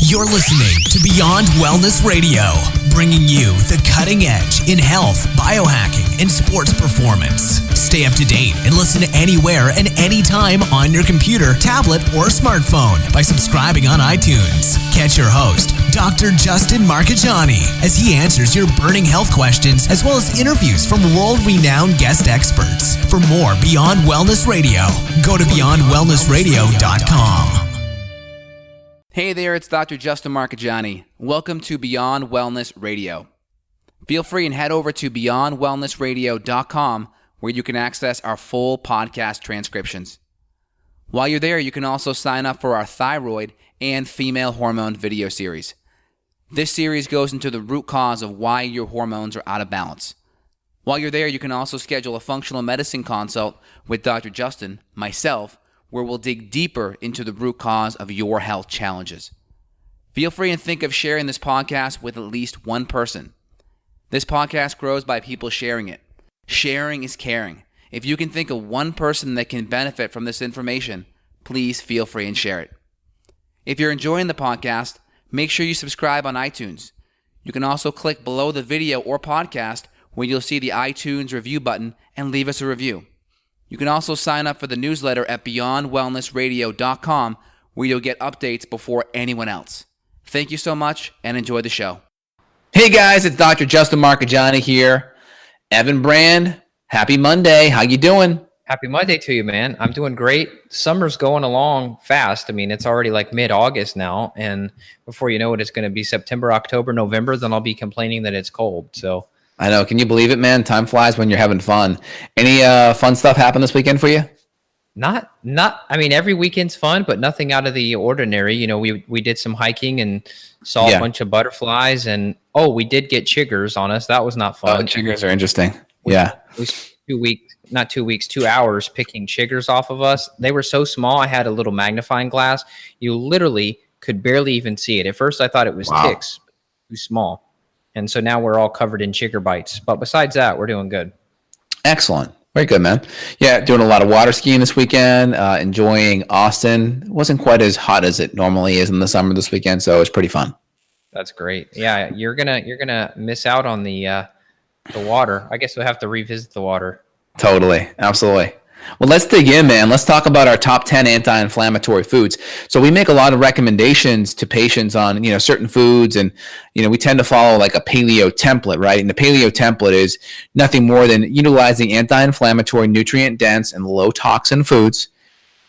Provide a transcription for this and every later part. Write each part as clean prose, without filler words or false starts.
You're listening to Beyond Wellness Radio, bringing you the cutting edge in health, biohacking, and sports performance. Stay up to date and listen anywhere and anytime on your computer, tablet, or smartphone by subscribing on iTunes. Catch your host, Dr. Justin Marcagiani, as he answers your burning health questions as well as interviews from world-renowned guest experts. For more Beyond Wellness Radio, go to beyondwellnessradio.com. Hey there, it's Dr. Justin Marcagiani. Welcome to Beyond Wellness Radio. Feel free and head over to beyondwellnessradio.com where you can access our full podcast transcriptions. While you're there, you can also sign up for our thyroid and female hormone video series. This series goes into the root cause of why your hormones are out of balance. While you're there, you can also schedule a functional medicine consult with Dr. Justin, myself, where we'll dig deeper into the root cause of your health challenges. Feel free and think of sharing this podcast with at least one person. This podcast grows by people sharing it. Sharing is caring. If you can think of one person that can benefit from this information, please feel free and share it. If you're enjoying the podcast, make sure you subscribe on iTunes. You can also click below the video or podcast where you'll see the iTunes review button and leave us a review. You can also sign up for the newsletter at beyondwellnessradio.com where you'll get updates before anyone else. Thank you so much and enjoy the show. Hey guys, it's Dr. Justin Marcagiani here. Evan Brand, happy Monday. How you doing? Happy Monday to you, man. I'm doing great. Summer's going along fast. I mean, it's already like mid-August now, and before you know it, it's going to be September, October, November, then I'll be complaining that it's cold. So I know. Can you believe it, man? Time flies when you're having fun. Any fun stuff happen this weekend for you? Not. I mean, every weekend's fun, but nothing out of the ordinary. You know, we did some hiking and saw a bunch of butterflies, and we did get chiggers on us. That was not fun. Oh, chiggers are interesting. We 2 hours picking chiggers off of us. They were so small, I had a little magnifying glass. You literally could barely even see it. At first, I thought it was ticks, too small. And so now we're all covered in chigger bites. But besides that, we're doing good. Excellent. Very good, man. Yeah, doing a lot of water skiing this weekend, enjoying Austin. It wasn't quite as hot as it normally is in the summer this weekend, so it was pretty fun. That's great. Yeah, you're gonna miss out on the water. I guess we'll have to revisit the water. Totally. Absolutely. Well, let's dig in, man. Let's talk about our top 10 anti-inflammatory foods. So we make a lot of recommendations to patients on, certain foods, and, we tend to follow like a paleo template, right? And the paleo template is nothing more than utilizing anti-inflammatory, nutrient-dense, and low-toxin foods.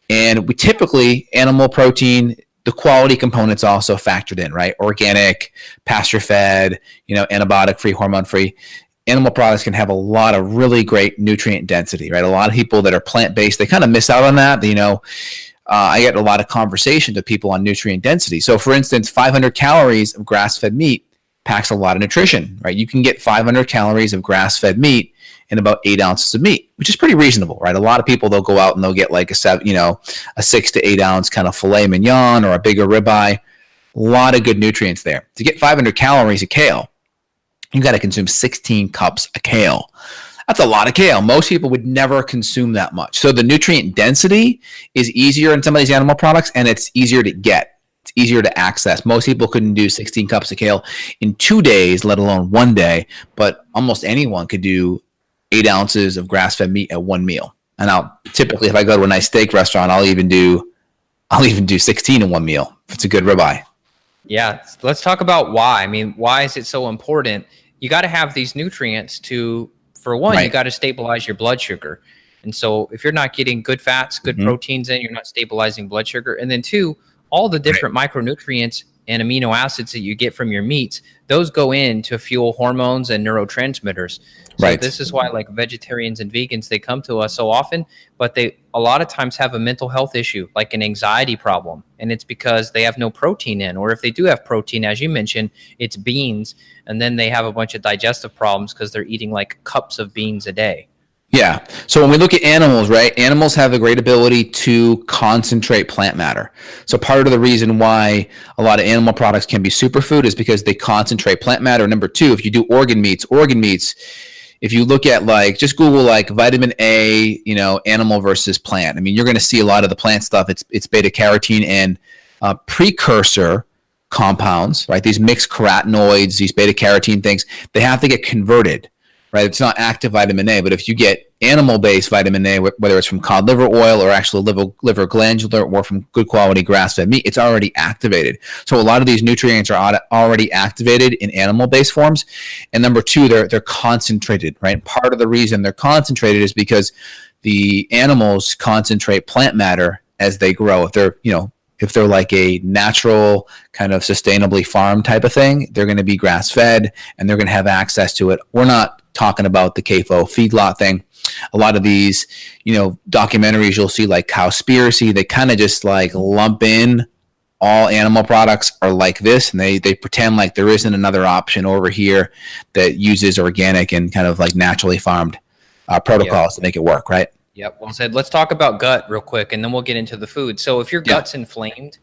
And we typically, animal protein, the quality components also factored in, right? Organic, pasture-fed, antibiotic-free, hormone-free. Animal products can have a lot of really great nutrient density, right? A lot of people that are plant-based, they kind of miss out on that. I get a lot of conversations with people on nutrient density. So for instance, 500 calories of grass-fed meat packs a lot of nutrition, right? You can get 500 calories of grass-fed meat in about 8 ounces of meat, which is pretty reasonable, right? A lot of people, they'll go out and they'll get like a 6 to 8 ounce kind of filet mignon or a bigger ribeye. A lot of good nutrients there. To get 500 calories of kale, you got to consume 16 cups of kale. That's a lot of kale. Most people would never consume that much. So the nutrient density is easier in some of these animal products, and it's easier to get. It's easier to access. Most people couldn't do 16 cups of kale in 2 days, let alone one day, but almost anyone could do 8 ounces of grass-fed meat at one meal. And typically, if I go to a nice steak restaurant, I'll even do 16 in one meal if it's a good ribeye. Yeah, let's talk about why. I mean, why is it so important? You got to have these nutrients for one, right. You got to stabilize your blood sugar. And so if you're not getting good fats, good proteins in, you're not stabilizing blood sugar. And then two, all the different micronutrients and amino acids that you get from your meats, those go in to fuel hormones and neurotransmitters. So this is why like vegetarians and vegans, they come to us so often, but they a lot of times have a mental health issue, like an anxiety problem. And it's because they have no protein in, or if they do have protein, as you mentioned, it's beans. And then they have a bunch of digestive problems because they're eating like cups of beans a day. Yeah. So when we look at animals, right, animals have a great ability to concentrate plant matter. So part of the reason why a lot of animal products can be superfood is because they concentrate plant matter. Number two, if you do organ meats, if you look at just Google vitamin A, animal versus plant. I mean, you're going to see a lot of the plant stuff. It's beta carotene and precursor compounds, right? These mixed carotenoids, these beta carotene things, they have to get converted, right? It's not active vitamin A, but if you get animal-based vitamin A, whether it's from cod liver oil or actual liver glandular or from good quality grass-fed meat, it's already activated. So a lot of these nutrients are already activated in animal-based forms. And number two, they're concentrated, right? Part of the reason they're concentrated is because the animals concentrate plant matter as they grow. If they're like a natural kind of sustainably farmed type of thing, they're going to be grass-fed and they're going to have access to it. We're not talking about the CAFO feedlot thing. A lot of these, documentaries you'll see like Cowspiracy, they kind of just like lump in all animal products are like this, and they pretend like there isn't another option over here that uses organic and kind of like naturally farmed protocols to make it work, right? Yep, well said. Let's talk about gut real quick, and then we'll get into the food. So if your gut's inflamed,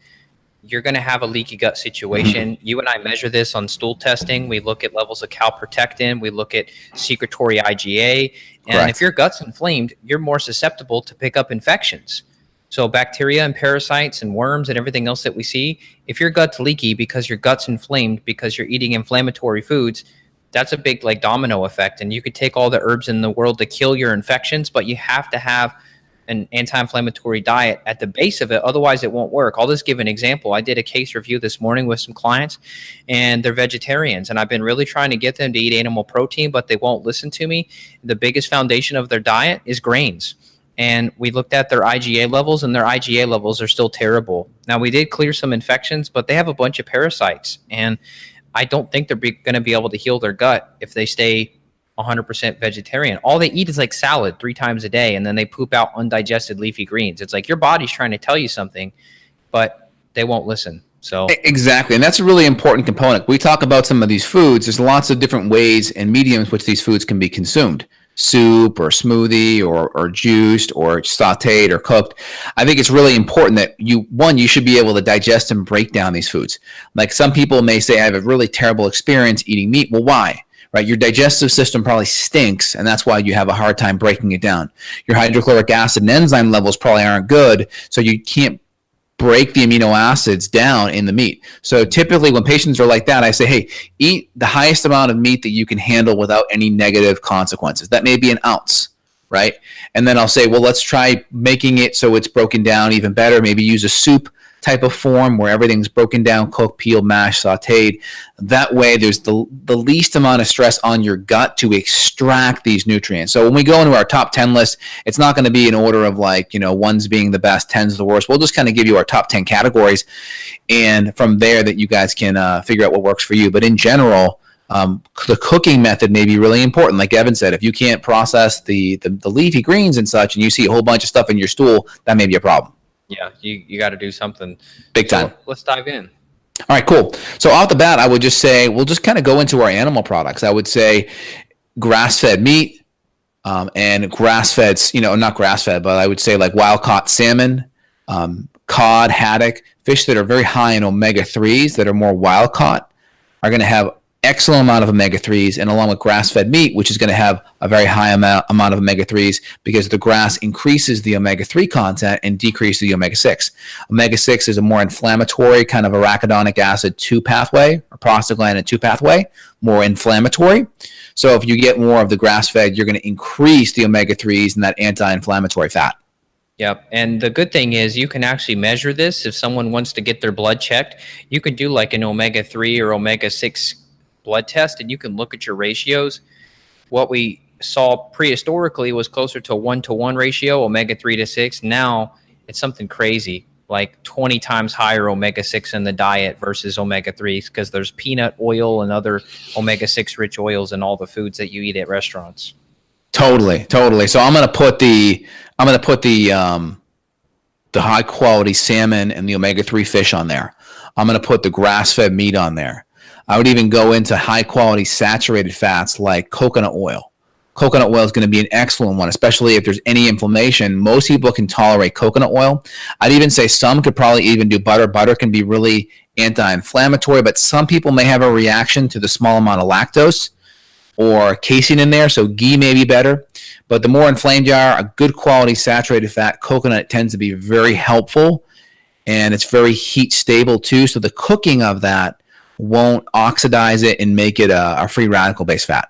you're going to have a leaky gut situation. Mm-hmm. You and I measure this on stool testing. We look at levels of calprotectin. We look at secretory IgA. And Correct. If your gut's inflamed, you're more susceptible to pick up infections. So bacteria and parasites and worms and everything else that we see, if your gut's leaky because your gut's inflamed because you're eating inflammatory foods, that's a big domino effect. And you could take all the herbs in the world to kill your infections, but you have to have an anti-inflammatory diet at the base of it. Otherwise, it won't work. I'll just give an example. I did a case review this morning with some clients, and they're vegetarians. And I've been really trying to get them to eat animal protein, but they won't listen to me. The biggest foundation of their diet is grains. And we looked at their IgA levels, and their IgA levels are still terrible. Now, we did clear some infections, but they have a bunch of parasites. And I don't think they're going to be able to heal their gut if they stay 100% vegetarian. All they eat is like salad 3 times a day, and then they poop out undigested leafy greens. It's like your body's trying to tell you something, but they won't listen. So exactly, and that's a really important component. We talk about some of these foods. There's lots of different ways and mediums which these foods can be consumed. Soup or smoothie or juiced or sauteed or cooked. I think it's really important that you should be able to digest and break down these foods. Like some people may say, I have a really terrible experience eating meat. Well, why? Right? Your digestive system probably stinks, and that's why you have a hard time breaking it down. Your hydrochloric acid and enzyme levels probably aren't good, so you can't break the amino acids down in the meat. So typically when patients are like that, I say, hey, eat the highest amount of meat that you can handle without any negative consequences. That may be an ounce, right? And then I'll say, well, let's try making it so it's broken down even better. Maybe use a soup type of form where everything's broken down, cooked, peeled, mashed, sauteed. That way there's the least amount of stress on your gut to extract these nutrients. So when we go into our top 10 list, it's not going to be in order of ones being the best, 10's the worst. We'll just kind of give you our top 10 categories, and from there that you guys can figure out what works for you. But in general, the cooking method may be really important. Like Evan said, if you can't process the leafy greens and such, and you see a whole bunch of stuff in your stool, that may be a problem. Yeah, you got to do something big time. So let's dive in. All right, cool. So off the bat, I would just say we'll just kind of go into our animal products. I would say grass-fed meat and grass-fed, not grass-fed, but I would say like wild-caught salmon, cod, haddock, fish that are very high in omega-3s that are more wild-caught are going to have excellent amount of omega-3s, and along with grass-fed meat, which is going to have a very high amount of omega-3s because the grass increases the omega-3 content and decreases the omega-6. Omega-6 is a more inflammatory kind of arachidonic acid 2 pathway or prostaglandin 2 pathway, more inflammatory. So if you get more of the grass-fed, you're going to increase the omega-3s and that anti-inflammatory fat. Yep. And the good thing is you can actually measure this. If someone wants to get their blood checked, you can do like an omega-3 or omega-6 blood test, and you can look at your ratios. What we saw prehistorically was closer to a 1-to-1 ratio, omega-3 to 6. Now it's something crazy, like 20 times higher omega-6 in the diet versus omega-3s, because there's peanut oil and other omega-6 rich oils in all the foods that you eat at restaurants. Totally. So I'm gonna put the high quality salmon and the omega-3 fish on there. I'm gonna put the grass-fed meat on there. I would even go into high-quality saturated fats like coconut oil. Coconut oil is going to be an excellent one, especially if there's any inflammation. Most people can tolerate coconut oil. I'd even say some could probably even do butter. Butter can be really anti-inflammatory, but some people may have a reaction to the small amount of lactose or casein in there, so ghee may be better. But the more inflamed you are, a good quality saturated fat, coconut tends to be very helpful and it's very heat stable too. So the cooking of that won't oxidize it and make it a free radical based fat,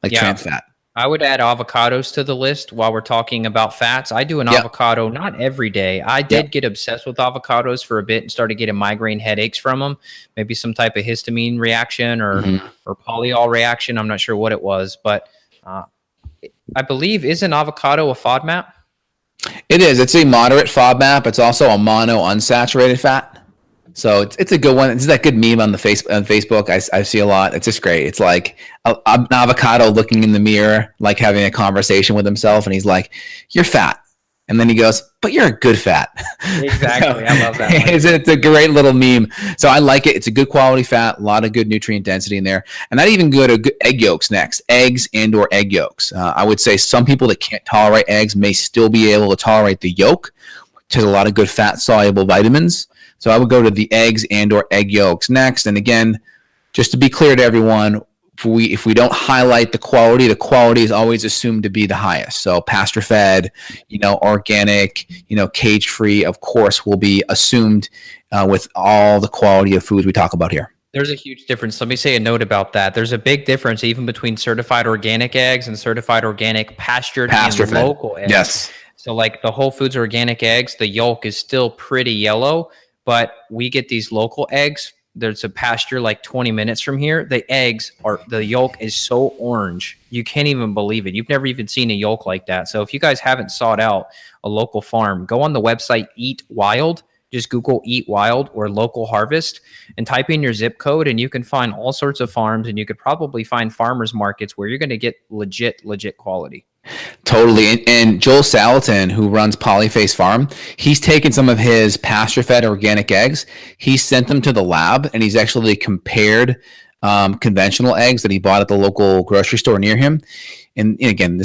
like trans fat. I would add avocados to the list while we're talking about fats. I do an avocado not every day. I did get obsessed with avocados for a bit and started getting migraine headaches from them. Maybe some type of histamine reaction or polyol reaction. I'm not sure what it was, but I believe, is an avocado a FODMAP? It is. It's a moderate FODMAP. It's also a mono unsaturated fat. So it's a good one. It's that good meme on Facebook. I see a lot. It's just great. It's like an avocado looking in the mirror, like having a conversation with himself, and he's like, "You're fat," and then he goes, "But you're a good fat." Exactly. I love that. It's a great little meme. So I like it. It's a good quality fat. A lot of good nutrient density in there, and I'd even go to egg yolks next. Eggs and/or egg yolks. I would say some people that can't tolerate eggs may still be able to tolerate the yolk, which has a lot of good fat soluble vitamins. So I would go to the eggs and/or egg yolks next. And again, just to be clear to everyone, if we don't highlight the quality is always assumed to be the highest. So pasture fed, organic, cage free, of course, will be assumed with all the quality of foods we talk about here. There's a huge difference. Let me say a note about that. There's a big difference even between certified organic eggs and certified organic pastured and local eggs. Yes. So like the Whole Foods organic eggs, the yolk is still pretty yellow. But we get these local eggs. There's a pasture like 20 minutes from here. The yolk is so orange. You can't even believe it. You've never even seen a yolk like that. So if you guys haven't sought out a local farm, go on the website Eat Wild. Just Google Eat Wild or Local Harvest and type in your zip code, and you can find all sorts of farms, and you could probably find farmers markets where you're going to get legit quality. Totally. And Joel Salatin, who runs Polyface Farm, he's taken some of his pasture-fed organic eggs. He sent them to the lab, and he's actually compared conventional eggs that he bought at the local grocery store near him. And again,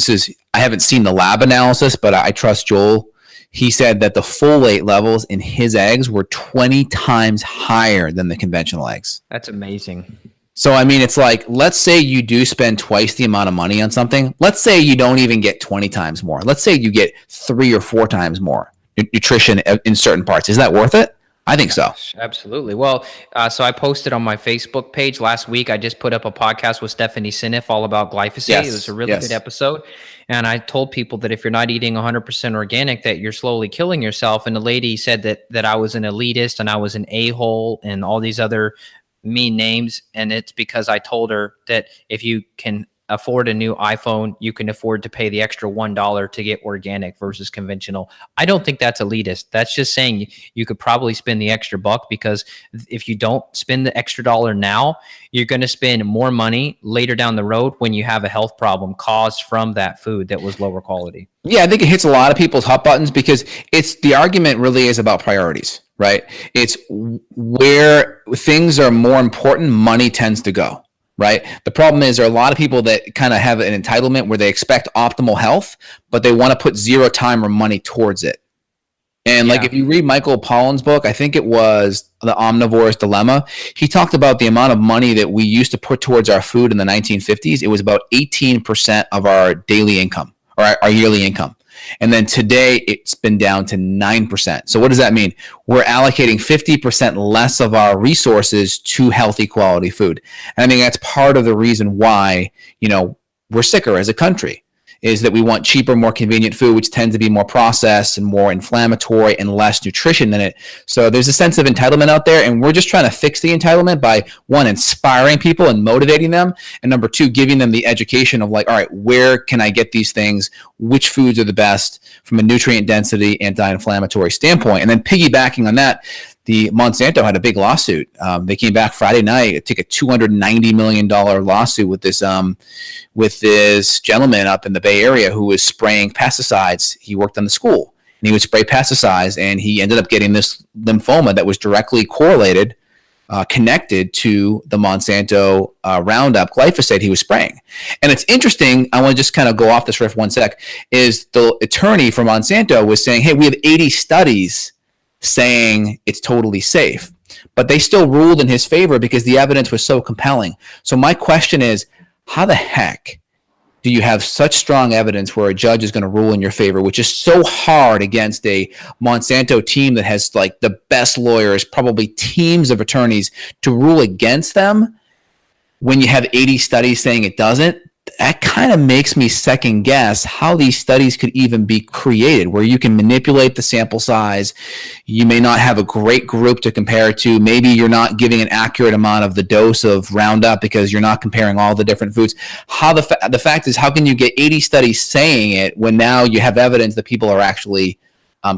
I haven't seen the lab analysis, but I trust Joel. He said that the folate levels in his eggs were 20 times higher than the conventional eggs. That's amazing. So, I mean, it's like, let's say you do spend twice the amount of money on something. Let's say you don't even get 20 times more. Let's say you get 3 or 4 times more nutrition in certain parts. Is that worth it? I think so. Absolutely. Well, so I posted on my Facebook page last week. I just put up a podcast with Stephanie Seneff all about glyphosate. Yes. It was a really good episode. And I told people that if you're not eating 100% organic, that you're slowly killing yourself. And the lady said that I was an elitist and I was an a-hole and all these other mean names, and it's because I told her that if you can afford a new iPhone, you can afford to pay the extra $1 to get organic versus conventional. I don't think that's elitist. That's just saying you could probably spend the extra buck, because if you don't spend the extra dollar now, you're going to spend more money later down the road when you have a health problem caused from that food that was lower quality. Yeah, I think it hits a lot of people's hot buttons, because the argument really is about priorities. Right? It's where things are more important, money tends to go, right? The problem is there are a lot of people that kind of have an entitlement where they expect optimal health, but they want to put zero time or money towards it. And like if you read Michael Pollan's book, I think it was The Omnivore's Dilemma, he talked about the amount of money that we used to put towards our food in the 1950s. It was about 18% of our daily income or our yearly income. And then today it's been down to 9%. So what does that mean? We're allocating 50% less of our resources to healthy quality food. And I think that's part of the reason why, we're sicker as a country, is that we want cheaper, more convenient food, which tends to be more processed and more inflammatory and less nutrition in it. So there's a sense of entitlement out there, and we're just trying to fix the entitlement by, 1, inspiring people and motivating them, and number 2, giving them the education of like, all right, where can I get these things? Which foods are the best from a nutrient density, anti-inflammatory standpoint? And then piggybacking on that, the Monsanto had a big lawsuit. They came back Friday night. It took a $290 million lawsuit with this gentleman up in the Bay Area who was spraying pesticides. He worked on the school, and he would spray pesticides, and he ended up getting this lymphoma that was directly correlated, connected to the Monsanto Roundup glyphosate he was spraying. And it's interesting. I want to just kind of go off this riff 1 sec. Is the attorney for Monsanto was saying, hey, we have 80 studies saying it's totally safe, but they still ruled in his favor because the evidence was so compelling. So my question is, how the heck do you have such strong evidence where a judge is going to rule in your favor, which is so hard against a Monsanto team that has like the best lawyers, probably teams of attorneys, to rule against them when you have 80 studies saying it doesn't? That kind of makes me second guess how these studies could even be created, where you can manipulate the sample size. You may not have a great group to compare it to. Maybe you're not giving an accurate amount of the dose of Roundup because you're not comparing all the different foods. How the fact is, how can you get 80 studies saying it when now you have evidence that people are actually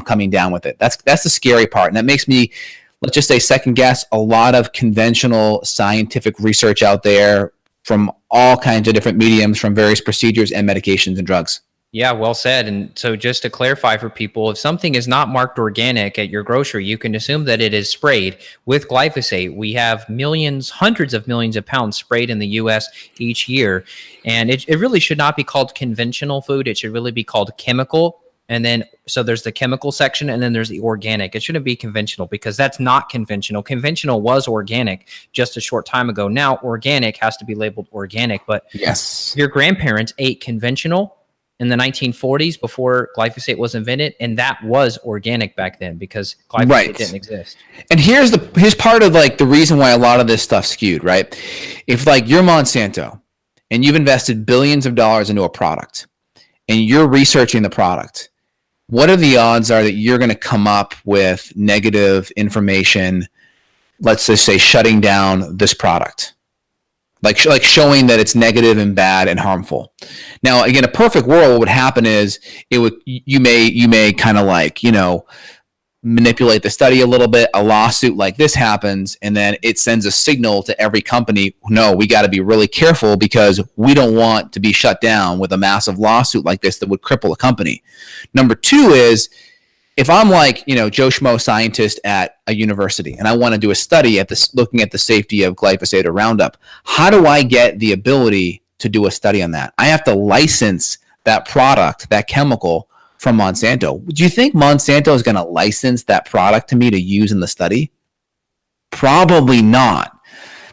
coming down with it? That's the scary part. And that makes me, let's just say, second guess a lot of conventional scientific research out there from all kinds of different mediums, from various procedures and medications and drugs. Yeah, well said. And so just to clarify for people, if something is not marked organic at your grocery, you can assume that it is sprayed with glyphosate. We have millions, hundreds of millions of pounds sprayed in the U.S. each year. And it really should not be called conventional food. It should really be called chemical. And then, so there's the chemical section, and then there's the organic. It shouldn't be conventional, because that's not conventional. Conventional was organic just a short time ago. Now, organic has to be labeled organic. But yes, your grandparents ate conventional in the 1940s before glyphosate was invented, and that was organic back then because glyphosate didn't exist. And here's part of like the reason why a lot of this stuff's skewed, right? If like you're Monsanto and you've invested billions of dollars into a product and you're researching the product, what are the odds are that you're going to come up with negative information, let's just say shutting down this product, like showing that it's negative and bad and harmful? Now, again, a perfect world, what would happen is you may kind of like, manipulate the study a little bit. A lawsuit like this happens, and then it sends a signal to every company, no, we got to be really careful because we don't want to be shut down with a massive lawsuit like this that would cripple a company. Number two is, if I'm like, Joe Schmo scientist at a university and I want to do a study looking at the safety of glyphosate or Roundup, how do I get the ability to do a study on that? I have to license that product, that chemical, from Monsanto. Do you think Monsanto is going to license that product to me to use in the study? Probably not.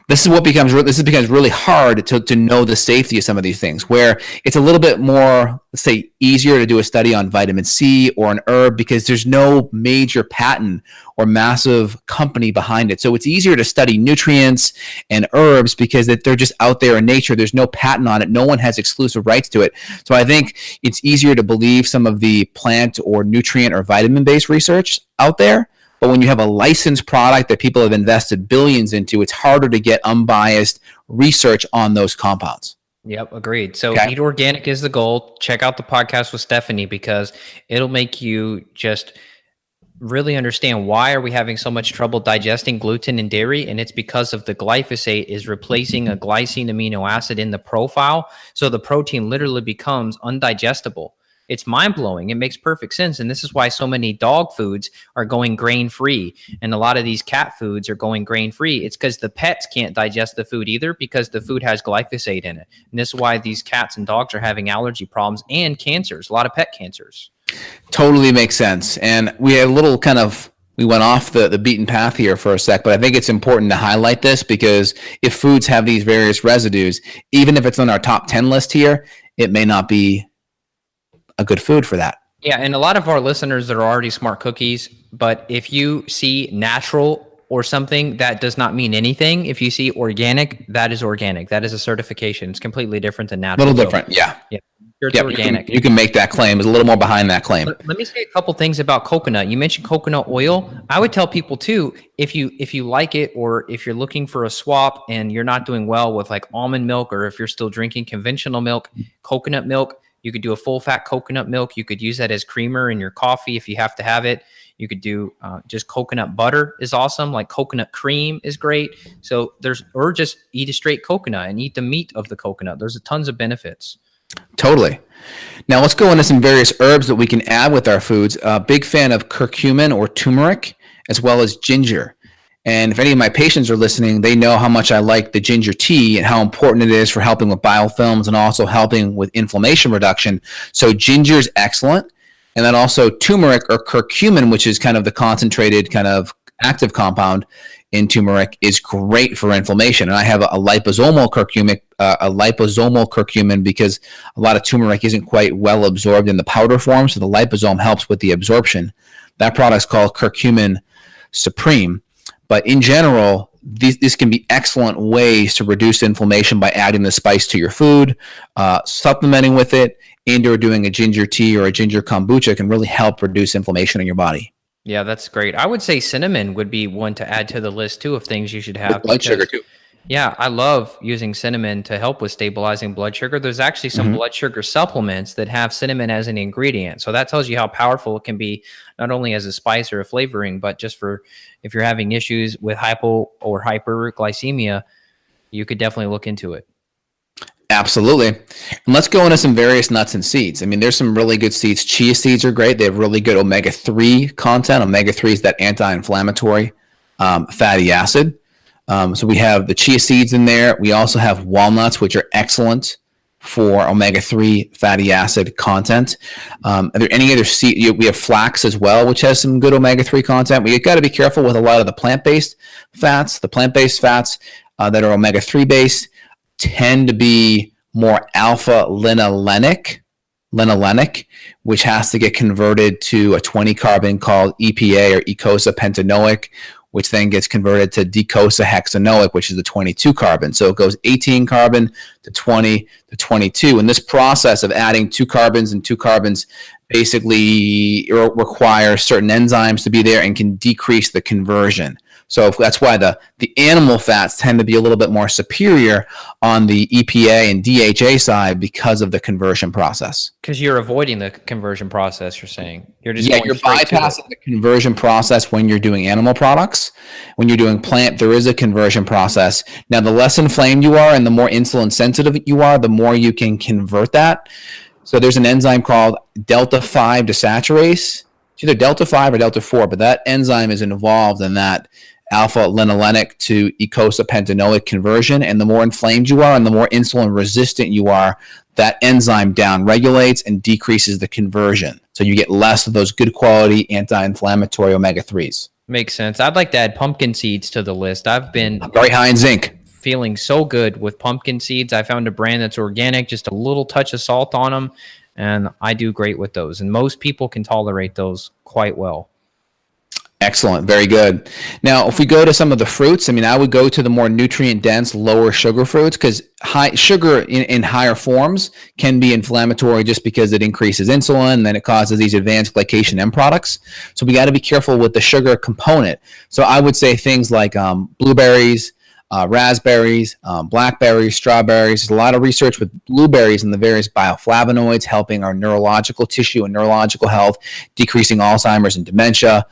This becomes really hard to know the safety of some of these things, where it's a little bit more, let's say, easier to do a study on vitamin C or an herb because there's no major patent or massive company behind it. So it's easier to study nutrients and herbs because they're just out there in nature. There's no patent on it. No one has exclusive rights to it. So I think it's easier to believe some of the plant or nutrient or vitamin-based research out there. But when you have a licensed product that people have invested billions into, it's harder to get unbiased research on those compounds. Yep, agreed. So Eat Organic is the goal. Check out the podcast with Stephanie, because it'll make you just really understand why are we having so much trouble digesting gluten and dairy, and it's because of the glyphosate is replacing a glycine amino acid in the profile, so the protein literally becomes undigestible. It's mind-blowing. It makes perfect sense. And this is why so many dog foods are going grain-free. And a lot of these cat foods are going grain-free. It's because the pets can't digest the food either, because the food has glyphosate in it. And this is why these cats and dogs are having allergy problems and cancers, a lot of pet cancers. Totally makes sense. And we had a little we went off the beaten path here for a sec, but I think it's important to highlight this, because if foods have these various residues, even if it's on our top 10 list here, it may not be a good food for that. Yeah, and a lot of our listeners that are already smart cookies, but if you see natural or something, that does not mean anything. If you see organic, that is organic. That is a certification. It's completely different than natural. A little different, yeah. It's organic. You can make that claim. There's a little more behind that claim. Let me say a couple things about coconut. You mentioned coconut oil. I would tell people too, if you like it, or if you're looking for a swap and you're not doing well with like almond milk, or if you're still drinking conventional milk, coconut milk, you could do a full-fat coconut milk. You could use that as creamer in your coffee if you have to have it. You could do just coconut butter is awesome. Like coconut cream is great. So or just eat a straight coconut and eat the meat of the coconut. There's tons of benefits. Totally. Now let's go into some various herbs that we can add with our foods. Big fan of curcumin or turmeric, as well as ginger. And if any of my patients are listening, they know how much I like the ginger tea and how important it is for helping with biofilms and also helping with inflammation reduction. So ginger is excellent. And then also turmeric or curcumin, which is kind of the concentrated kind of active compound, in turmeric is great for inflammation. And I have a liposomal curcumin because a lot of turmeric isn't quite well absorbed in the powder form, so the liposome helps with the absorption. That product's called Curcumin Supreme. But in general, this can be excellent ways to reduce inflammation by adding the spice to your food, supplementing with it, and/or doing a ginger tea or a ginger kombucha can really help reduce inflammation in your body. Yeah, that's great. I would say cinnamon would be one to add to the list too of things you should have. With blood sugar too. Yeah, I love using cinnamon to help with stabilizing blood sugar. There's actually some blood sugar supplements that have cinnamon as an ingredient. So that tells you how powerful it can be, not only as a spice or a flavoring, but just for if you're having issues with hypo or hyperglycemia, you could definitely look into it. Absolutely. And let's go into some various nuts and seeds. I mean, there's some really good seeds. Chia seeds are great. They have really good omega-3 content. Omega-3 is that anti-inflammatory fatty acid. So we have the chia seeds in there. We also have walnuts, which are excellent for omega-3 fatty acid content. Are there any other seed? We have flax as well, which has some good omega-3 content. We got to be careful with a lot of the plant-based fats. The plant-based fats that are omega-3 based tend to be more alpha linolenic, which has to get converted to a 20 carbon called EPA or eicosapentaenoic, which then gets converted to docosahexaenoic, which is the 22 carbon. So it goes 18 carbon to 20 to 22. And this process of adding 2 carbons and 2 carbons basically requires certain enzymes to be there and can decrease the conversion. So that's why the animal fats tend to be a little bit more superior on the EPA and DHA side because of the conversion process. Because you're avoiding the conversion process, you're saying. You're bypassing the conversion process when you're doing animal products. When you're doing plant, there is a conversion process. Now, the less inflamed you are and the more insulin sensitive you are, the more you can convert that. So there's an enzyme called delta-5 desaturase. It's either delta-5 or delta-4, but that enzyme is involved in that alpha linolenic to eicosapentaenoic conversion. And the more inflamed you are and the more insulin resistant you are, that enzyme down regulates and decreases the conversion. So you get less of those good quality anti-inflammatory omega-3s. Makes sense. I'd like to add pumpkin seeds to the list. I've been very high in zinc. Feeling so good with pumpkin seeds. I found a brand that's organic, just a little touch of salt on them, and I do great with those. And most people can tolerate those quite well. Excellent. Very good. Now, if we go to some of the fruits, I mean, I would go to the more nutrient-dense, lower sugar fruits because high sugar in higher forms can be inflammatory just because it increases insulin and then it causes these advanced glycation end products. So we got to be careful with the sugar component. So I would say things like blueberries, raspberries, blackberries, strawberries. There's a lot of research with blueberries and the various bioflavonoids helping our neurological tissue and neurological health, decreasing Alzheimer's and dementia.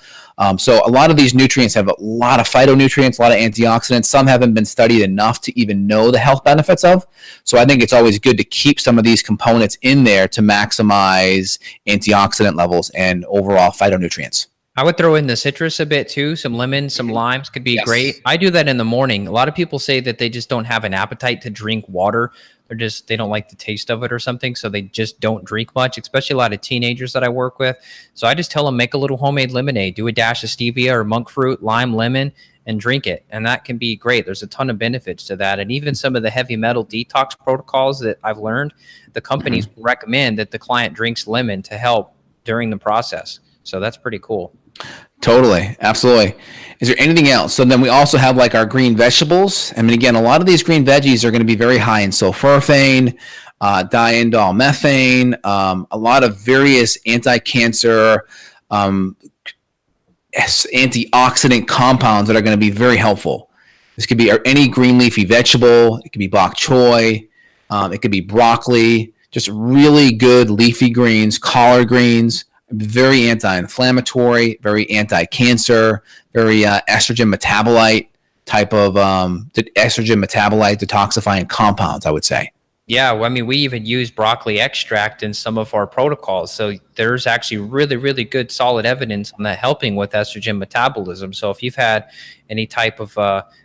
So a lot of these nutrients have a lot of phytonutrients, a lot of antioxidants. Some haven't been studied enough to even know the health benefits of. So I think it's always good to keep some of these components in there to maximize antioxidant levels and overall phytonutrients. I would throw in the citrus a bit too. Some lemons, some limes could be great. I do that in the morning. A lot of people say that they just don't have an appetite to drink water. They don't like the taste of it or something. So they just don't drink much, especially a lot of teenagers that I work with. So I just tell them, make a little homemade lemonade, do a dash of stevia or monk fruit, lime, lemon, and drink it. And that can be great. There's a ton of benefits to that. And even some of the heavy metal detox protocols that I've learned, the companies recommend that the client drinks lemon to help during the process. So that's pretty cool. Totally. Absolutely. Is there anything else? So then we also have like our green vegetables. I mean, again, a lot of these green veggies are going to be very high in sulforaphane, diindol methane, a lot of various anti-cancer, antioxidant compounds that are going to be very helpful. This could be any green leafy vegetable. It could be bok choy. It could be broccoli, just really good leafy greens, collard greens. Very anti-inflammatory, very anti-cancer, very estrogen metabolite type of estrogen metabolite detoxifying compounds, I would say. Yeah, well, I mean, we even use broccoli extract in some of our protocols. So there's actually really, really good solid evidence on that helping with estrogen metabolism. So if you've had any type of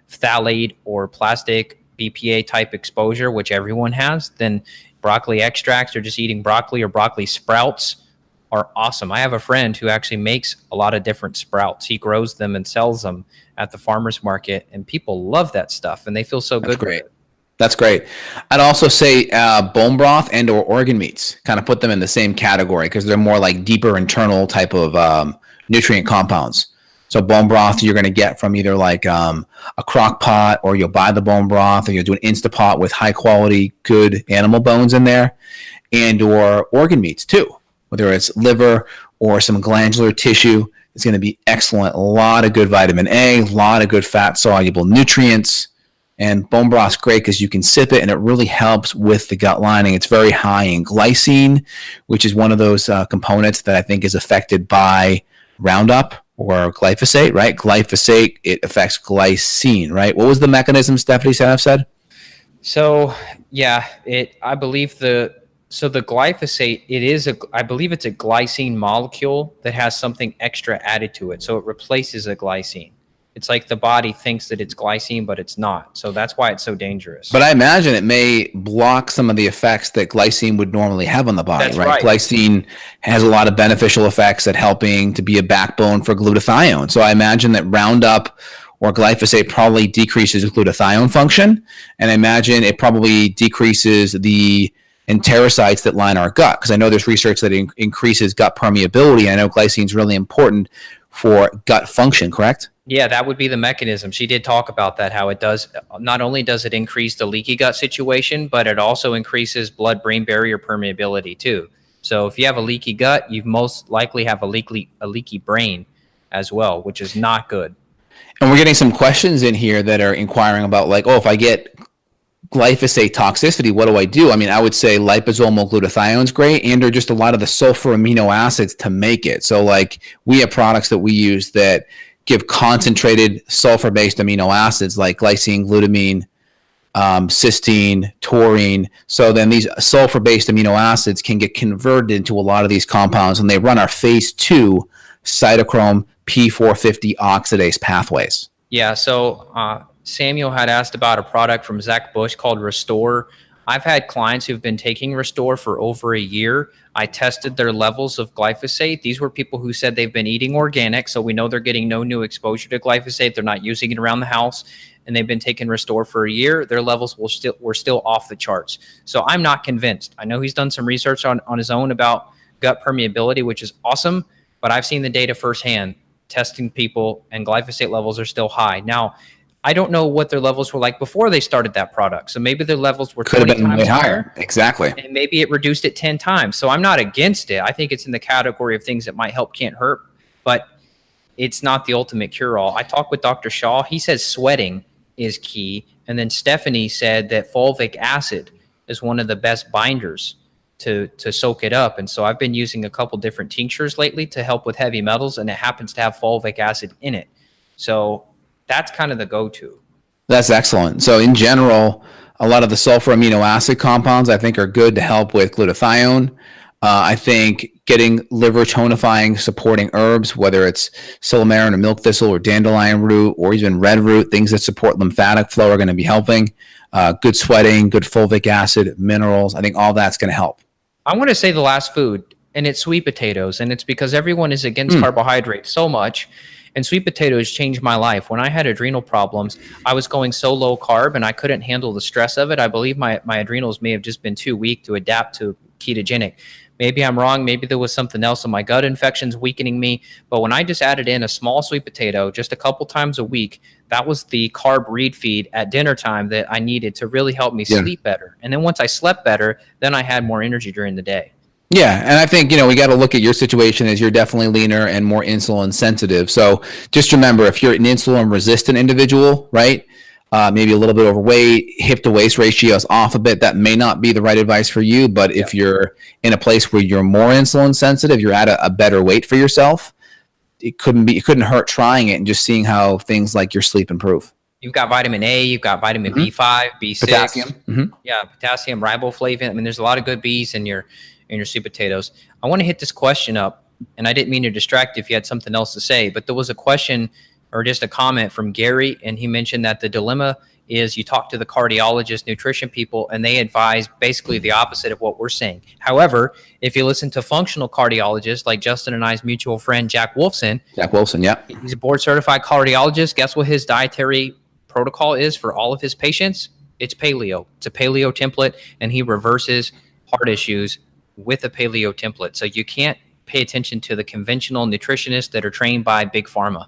phthalate or plastic BPA type exposure, which everyone has, then broccoli extracts or just eating broccoli or broccoli sprouts are awesome. I have a friend who actually makes a lot of different sprouts. He grows them and sells them at the farmer's market, and people love that stuff, and they feel so That's good great. with it. That's great. I'd also say bone broth and or organ meats, kind of put them in the same category because they're more like deeper internal type of nutrient compounds. So bone broth you're going to get from either like a crock pot, or you'll buy the bone broth, or you'll do an Instapot with high quality, good animal bones in there, and or organ meats too, whether it's liver or some glandular tissue. It's going to be excellent. A lot of good vitamin A, a lot of good fat soluble nutrients. And bone broth's great because you can sip it and it really helps with the gut lining. It's very high in glycine, which is one of those components that I think is affected by Roundup or glyphosate, right? Glyphosate, it affects glycine, right? What was the mechanism Stephanie said? So yeah, I believe the glyphosate, I believe it's a glycine molecule that has something extra added to it. So it replaces a glycine. It's like the body thinks that it's glycine, but it's not. So that's why it's so dangerous. But I imagine it may block some of the effects that glycine would normally have on the body, That's right? Glycine has a lot of beneficial effects at helping to be a backbone for glutathione. So I imagine that Roundup or glyphosate probably decreases glutathione function. And I imagine it probably decreases the enterocytes that line our gut, because I know there's research that increases gut permeability. I know glycine is really important for gut function, correct? Yeah, that would be the mechanism. She did talk about that, how it does, not only does it increase the leaky gut situation, but it also increases blood-brain barrier permeability too. So if you have a leaky gut, you most likely have a leaky brain as well, which is not good. And we're getting some questions in here that are inquiring about like, oh, if I get glyphosate toxicity, what do I do? I mean, I would say liposomal glutathione is great, and or just a lot of the sulfur amino acids to make it. So like we have products that we use that give concentrated sulfur-based amino acids like glycine, glutamine, cysteine, taurine. So then these sulfur-based amino acids can get converted into a lot of these compounds, and they run our phase 2 cytochrome P450 oxidase pathways. Yeah, so Samuel had asked about a product from Zach Bush called Restore. I've had clients who've been taking Restore for over a year. I tested their levels of glyphosate. These were people who said they've been eating organic, so we know they're getting no new exposure to glyphosate. They're not using it around the house, and they've been taking Restore for a year. Their levels were still off the charts. So I'm not convinced. I know he's done some research on his own about gut permeability, which is awesome, but I've seen the data firsthand, testing people, and glyphosate levels are still high. Now, I don't know what their levels were like before they started that product. So maybe their levels were 20 times higher. Exactly. And maybe it reduced it 10 times. So I'm not against it. I think it's in the category of things that might help, can't hurt, but it's not the ultimate cure-all. I talked with Dr. Shaw. He says sweating is key. And then Stephanie said that fulvic acid is one of the best binders to soak it up. And so I've been using a couple different tinctures lately to help with heavy metals, and it happens to have fulvic acid in it. So that's kind of the go-to. That's excellent. So in general, a lot of the sulfur amino acid compounds I think are good to help with glutathione. I think getting liver tonifying supporting herbs, whether it's silymarin or milk thistle or dandelion root or even red root, things that support lymphatic flow are going to be helping. Good sweating, good fulvic acid, minerals. I think all that's going to help. I want to say the last food, and it's sweet potatoes, and it's because everyone is against carbohydrates so much. And sweet potatoes changed my life. When I had adrenal problems, I was going so low carb and I couldn't handle the stress of it. I believe my adrenals may have just been too weak to adapt to ketogenic. Maybe I'm wrong. Maybe there was something else in my gut infections weakening me. But when I just added in a small sweet potato just a couple times a week, that was the carb reed feed at dinner time that I needed to really help me sleep better. And then once I slept better, then I had more energy during the day. Yeah, and I think, we got to look at your situation as you're definitely leaner and more insulin sensitive. So just remember, if you're an insulin resistant individual, right, maybe a little bit overweight, hip to waist ratio is off a bit, that may not be the right advice for you. But if you're in a place where you're more insulin sensitive, you're at a better weight for yourself, it couldn't hurt trying it and just seeing how things like your sleep improve. You've got vitamin A, you've got vitamin B5, B6. Potassium. Yeah, potassium, riboflavin. I mean, there's a lot of good Bs in your sweet potatoes. I want to hit this question up, and I didn't mean to distract you if you had something else to say, but there was a question or just a comment from Gary, and he mentioned that the dilemma is you talk to the cardiologist, nutrition people, and they advise basically the opposite of what we're saying. However, if you listen to functional cardiologists like Justin and I's mutual friend, Jack Wolfson, yeah. He's a board certified cardiologist. Guess what his dietary protocol is for all of his patients? It's paleo. It's a paleo template, and he reverses heart issues with a paleo template. So you can't pay attention to the conventional nutritionists that are trained by Big Pharma.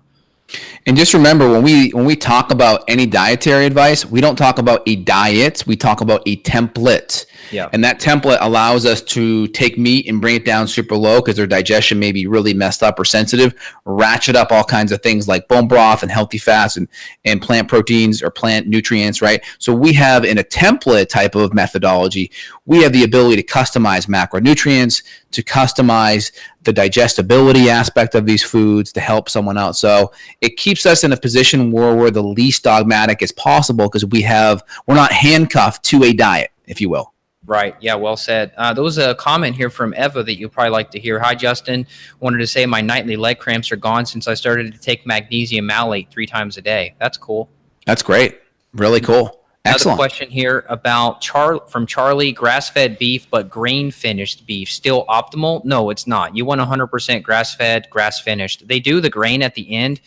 And just remember, when we talk about any dietary advice, we don't talk about a diet, we talk about a template. Yeah. And that template allows us to take meat and bring it down super low because their digestion may be really messed up or sensitive, ratchet up all kinds of things like bone broth and healthy fats and plant proteins or plant nutrients, right? So we have, in a template type of methodology, we have the ability to customize macronutrients, to customize the digestibility aspect of these foods to help someone out. So it keeps us in a position where we're the least dogmatic as possible because we're not handcuffed to a diet, if you will. Right. Yeah, well said. There was a comment here from Eva that you'll probably like to hear. Hi, Justin. Wanted to say my nightly leg cramps are gone since I started to take magnesium malate 3 times a day. That's cool. That's great. Really cool. Excellent. Another question here about from Charlie, grass-fed beef, but grain-finished beef. Still optimal? No, it's not. You want 100% grass-fed, grass-finished. They do the grain at the end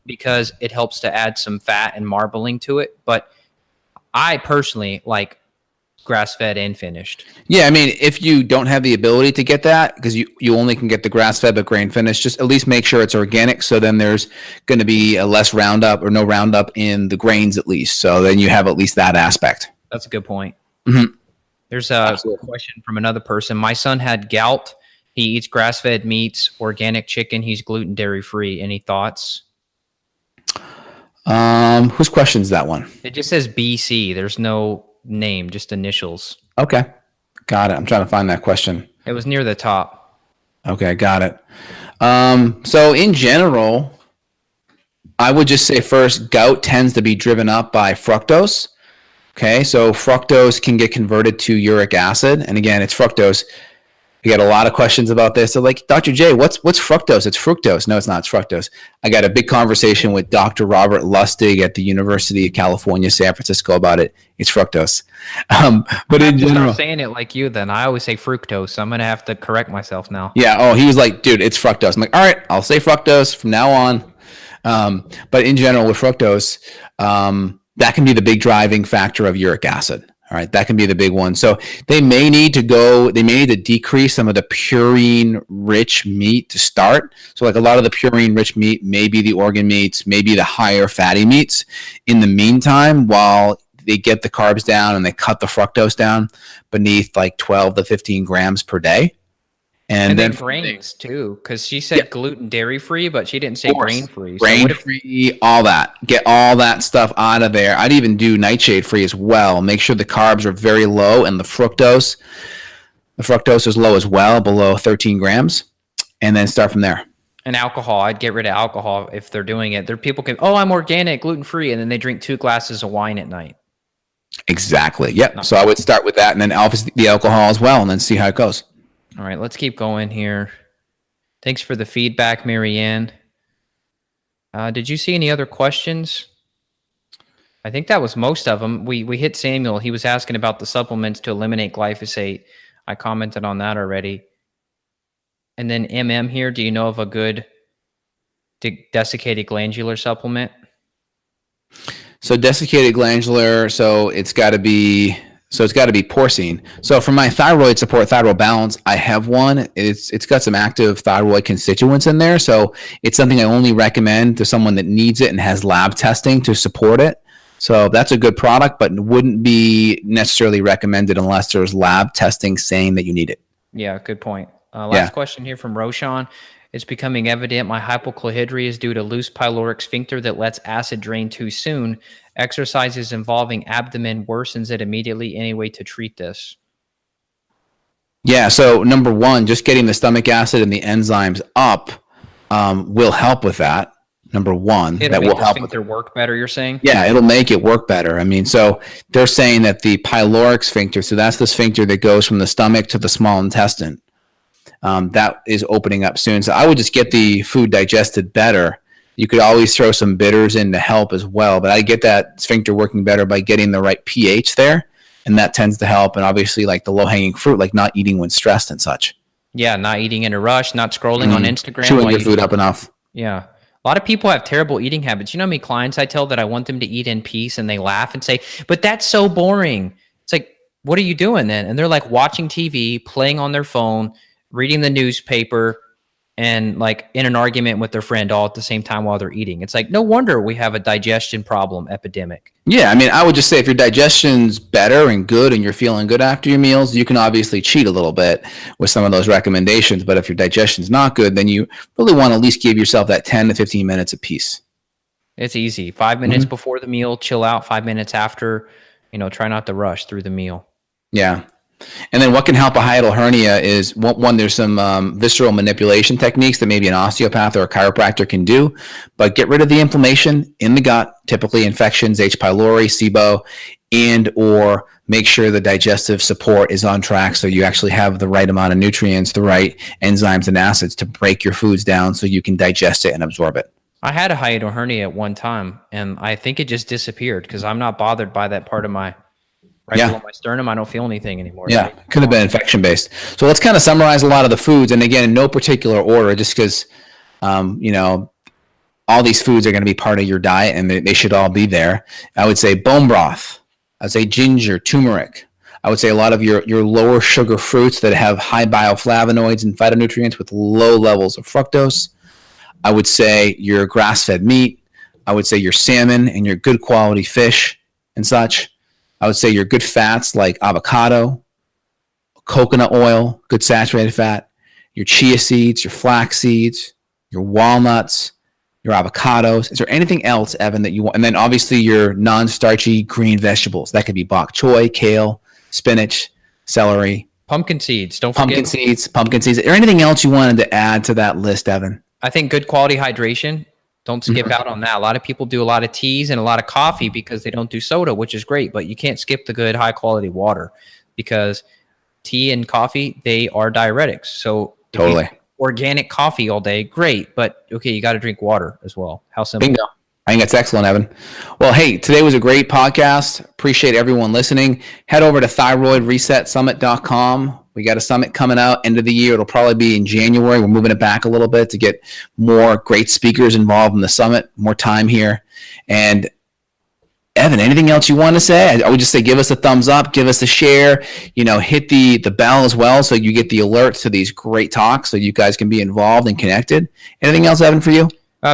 because it helps to add some fat and marbling to it. But I personally like grass-fed and finished. Yeah, I mean, if you don't have the ability to get that, because you only can get the grass-fed but grain-finished, just at least make sure it's organic, so then there's going to be a less Roundup or no Roundup in the grains at least, so then you have at least that aspect. That's a good point. Mm-hmm. There's a question from another person. My son had gout. He eats grass-fed meats, organic chicken. He's gluten, dairy-free. Any thoughts? Whose question is that one? It just says BC. There's no name, just initials. Okay, got it. I'm trying to find that question. It was near the top. Okay, got it. So in general, I would just say first, gout tends to be driven up by fructose. Okay, so fructose can get converted to uric acid, and again, it's fructose. We get a lot of questions about this. So like, Dr. J, what's fructose? It's fructose. No, it's not. It's fructose. I got a big conversation with Dr. Robert Lustig at the University of California, San Francisco about it. It's fructose. But in general, saying it like you, then I always say fructose. So I'm going to have to correct myself now. Yeah. Oh, he was like, dude, it's fructose. I'm like, all right, I'll say fructose from now on. But in general with fructose, that can be the big driving factor of uric acid. All right, that can be the big one. So they may need to decrease some of the purine-rich meat to start. So like a lot of the purine-rich meat, maybe the organ meats, maybe the higher fatty meats. In the meantime, while they get the carbs down and they cut the fructose down beneath like 12 to 15 grams per day. And then grains too, because she said gluten, dairy free, but she didn't say grain free. Grain free, all that. Get all that stuff out of there. I'd even do nightshade free as well. Make sure the carbs are very low and the fructose is low as well, below 13 grams, and then start from there. And alcohol, I'd get rid of alcohol if they're doing it. People can, I'm organic, gluten free, and then they drink 2 glasses of wine at night. Exactly. Yep. So I would start with that, and then obviously the alcohol as well, and then see how it goes. All right, let's keep going here. Thanks for the feedback, Marianne. Did you see any other questions? I think that was most of them. We hit Samuel. He was asking about the supplements to eliminate glyphosate. I commented on that already. And then MM here, do you know of a good desiccated glandular supplement? So desiccated glandular, so it's got to be porcine. So for my thyroid support, thyroid balance, I have one. It's got some active thyroid constituents in there. So it's something I only recommend to someone that needs it and has lab testing to support it. So that's a good product, but wouldn't be necessarily recommended unless there's lab testing saying that you need it. Yeah, good point. Last question here from Roshan. It's becoming evident my hypochlorhydria is due to loose pyloric sphincter that lets acid drain too soon. Exercises involving abdomen worsens it immediately. Any way to treat this? Yeah, so number one, just getting the stomach acid and the enzymes up will help with that. Number one, that will help sphincter work better, you're saying? Yeah, it'll make it work better. I mean, so they're saying that the pyloric sphincter, so that's the sphincter that goes from the stomach to the small intestine, that is opening up soon. So I would just get the food digested better You could always throw some bitters in to help as well, but I get that sphincter working better by getting the right pH there, and that tends to help. And obviously, like the low-hanging fruit, like not eating when stressed and such. Yeah, not eating in a rush, not scrolling on Instagram. Chewing your food up enough. Yeah. A lot of people have terrible eating habits. You know how many clients I tell that I want them to eat in peace, and they laugh and say, but that's so boring. It's like, what are you doing then? And they're like watching TV, playing on their phone, reading the newspaper, and like in an argument with their friend all at the same time while they're eating. It's like, no wonder we have a digestion problem epidemic. Yeah, I mean, I would just say if your digestion's better and good and you're feeling good after your meals, you can obviously cheat a little bit with some of those recommendations. But if your digestion's not good, then you really want to at least give yourself that 10 to 15 minutes of peace. It's easy. 5 minutes before the meal, chill out. 5 minutes after, try not to rush through the meal. Yeah. And then what can help a hiatal hernia is, one, there's some visceral manipulation techniques that maybe an osteopath or a chiropractor can do, but get rid of the inflammation in the gut, typically infections, H. pylori, SIBO, and or make sure the digestive support is on track so you actually have the right amount of nutrients, the right enzymes and acids to break your foods down so you can digest it and absorb it. I had a hiatal hernia at one time, and I think it just disappeared because I'm not bothered by that part of my below my sternum. I don't feel anything anymore. Yeah, could have been infection based. So let's kind of summarize a lot of the foods, and again, in no particular order, just because all these foods are going to be part of your diet, and they should all be there. I would say bone broth. I'd say ginger, turmeric. I would say a lot of your lower sugar fruits that have high bioflavonoids and phytonutrients with low levels of fructose. I would say your grass-fed meat. I would say your salmon and your good quality fish and such. I would say your good fats like avocado, coconut oil, good saturated fat, your chia seeds, your flax seeds, your walnuts, your avocados. Is there anything else, Evan, that you want? And then obviously your non-starchy green vegetables. That could be bok choy, kale, spinach, celery. Pumpkin seeds. Don't forget. Pumpkin seeds. Is there anything else you wanted to add to that list, Evan? I think good quality hydration. Don't skip out on that. A lot of people do a lot of teas and a lot of coffee because they don't do soda, which is great, but you can't skip the good high quality water because tea and coffee, they are diuretics. So totally organic coffee all day, great, but okay, you got to drink water as well. How simple. Bingo. I think that's excellent, Evan. Well, hey, today was a great podcast. Appreciate everyone listening. Head over to thyroidresetsummit.com. We got a summit coming out end of the year. It'll probably be in January. We're moving it back a little bit to get more great speakers involved in the summit, more time here. And Evan, anything else you want to say? I would just say give us a thumbs up, give us a share, hit the bell as well so you get the alerts to these great talks so you guys can be involved and connected. Anything else, Evan, for you?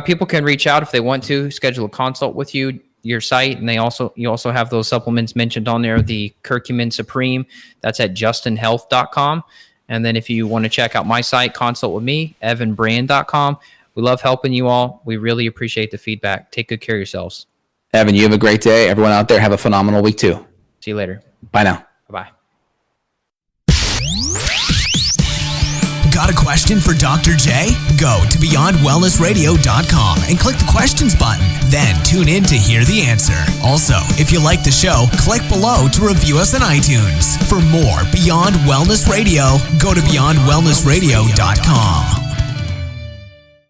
People can reach out if they want to, schedule a consult with you, your site, and you also have those supplements mentioned on there, the Curcumin Supreme. That's at justinhealth.com. And then if you want to check out my site, consult with me, evanbrand.com. We love helping you all. We really appreciate the feedback. Take good care of yourselves. Evan, you have a great day. Everyone out there, have a phenomenal week too. See you later. Bye now. Bye-bye. Got a question for Dr. J? Go to beyondwellnessradio.com and click the questions button. Then tune in to hear the answer. Also, if you like the show, click below to review us on iTunes. For more Beyond Wellness Radio, go to beyondwellnessradio.com.